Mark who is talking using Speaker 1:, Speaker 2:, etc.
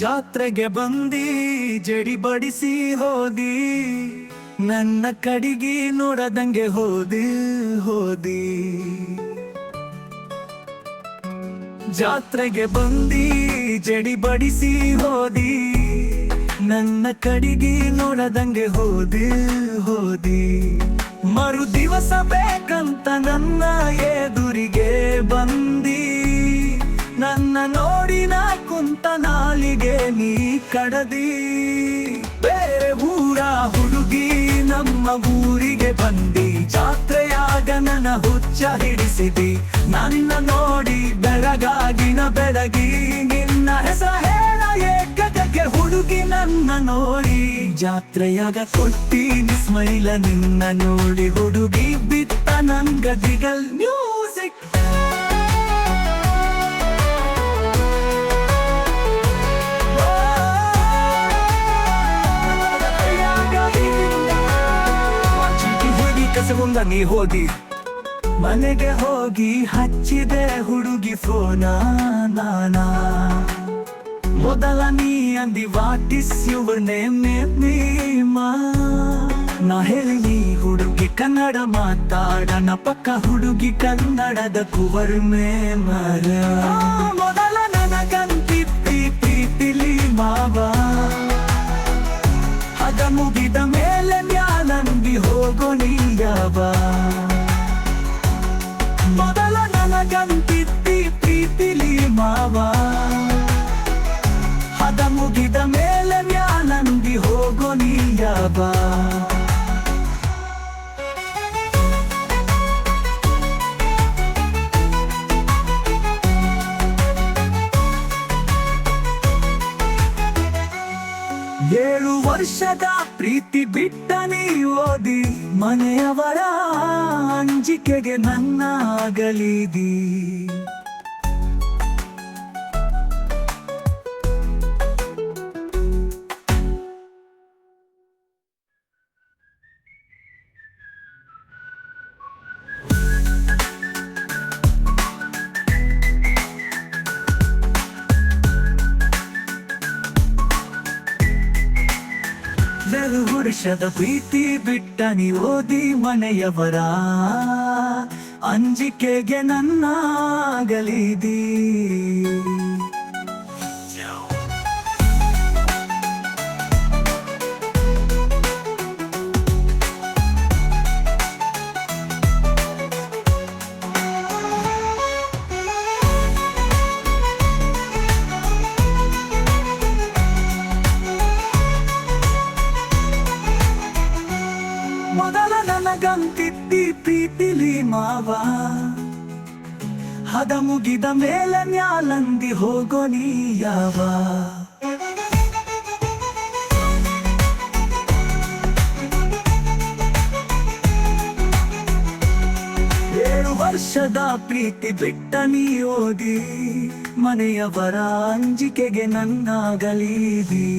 Speaker 1: ಜಾತ್ರೆಗೆ ಬಂದಿ ಜಡಿ ಬಡಿಸಿ ಹೋದಿ, ನನ್ನ ಕಡಿಗಿ ನೋಡದಂಗೆ ಹೋದಿ. ಜಾತ್ರೆಗೆ ಬಂದಿ ಜಡಿ ಬಡಿಸಿ ಹೋದಿ, ನನ್ನ ಕಡಿಗಿ ನೋಡದಂಗೆ ಹೋದಿ. ಮರು ದಿವಸ ಬೇಕಂತ ನನ್ನ ಎದುರಿಗೆ ಬಂದಿ, ನನ್ನ ನೋಡಿ ನಾ ಕುಂತ ನಾಲಿಗೆ ನೀ ಕಡದಿ. ಬೇರೆ ಊರ ಹುಡುಗಿ ನಮ್ಮ ಊರಿಗೆ ಬಂದಿ, ಜಾತ್ರೆಯಾಗ ನನ್ನ ಹುಚ್ಚ ಹಿಡಿಸಿದಿ. ನನ್ನ ನೋಡಿ ಬೆಳಗಾಗಿನ ಬೆಳಗಿ, ನಿನ್ನ ಹೆಸರು ಹೇಳ ಏಕಕ್ಕೆ ಹುಡುಗಿ ನನ್ನ ನೋಡಿ. ಜಾತ್ರೆಯಾಗ ಕೊಟ್ಟಿನಿ ಸ್ಮೈಲ ನಿನ್ನ ನೋಡಿ, ಹುಡುಗಿ ಬಿತ್ತ ನಂಗ ದಿಗಲ್ ಮ್ಯೂಸಿಕ್. ಕಸಗುಂದ ನೀ ಹೋದಿ, ಮನೆಗೆ ಹೋಗಿ ಹಚ್ಚಿದೆ ಹುಡುಗಿ ಫೋನ ನಾನಾ. ಮೊದಲ ನೀ ಅಂದಿ ವಾಟ್ ಇಸ್ ಯುವರ್ ನೇಮ್ ನಾ ಹೇಳಿ ಹುಡುಗಿ ಕನ್ನಡ ಮಾತಾಡನ, ಪಕ್ಕ ಹುಡುಗಿ ಕನ್ನಡದ ಕುವರ್ ಮರ. ಮೊದಲ ನನಗಂತಿತ್ತಿ ಪ್ರೀತಿಲಿ ಮಾವ, ಅದ ಮುಗಿದ ಮೇಲೆ ಮ್ಯಾಲಂಬಿ ಹೋಗೋ ನೀಯವ. ಮೊದಲ ನನಗಂತಿತ್ತಿ ಪ್ರೀತಿಲಿ ಮಾವ, ಅದ ಮುಗಿದ ಮೇಲೆ ಮ್ಯಾಲಂಬಿ ಹೋಗೋ ನೀಯವ. ಏಳು ವರ್ಷದ ಪ್ರೀತಿ ಬಿಟ್ಟ ನೀ ಓದಿ, ಮನೆಯವರ ಅಂಜಿಕೆಗೆ ನನ್ನ ಅಗಲಿದಿ. ಏಳು ವರ್ಷದ ಪ್ರೀತಿ ಬಿಟ್ಟ ನೀ ಓದಿ, ಮನೆಯವರ ಅಂಜಿಕೆಗೆ ನನ್ನ ಅಗಲಿದಿ. ಮೊದಲ ನನಗಂತಿದ್ದಿ ಪ್ರೀತಿಲಿ ಮಾವ, ಹದ ಮುಗಿದ ಮೇಲೆ ಮ್ಯಾಲಂದಿ ಹೋಗೋ ನೀಯವ. ಏಳು ವರ್ಷದ ಪ್ರೀತಿ ಬಿಟ್ಟ ನೀ ಓದಿ, ಮನೆಯವರ ಅಂಜಿಕೆಗೆ ನನ್ನ ಅಗಲಿದಿ.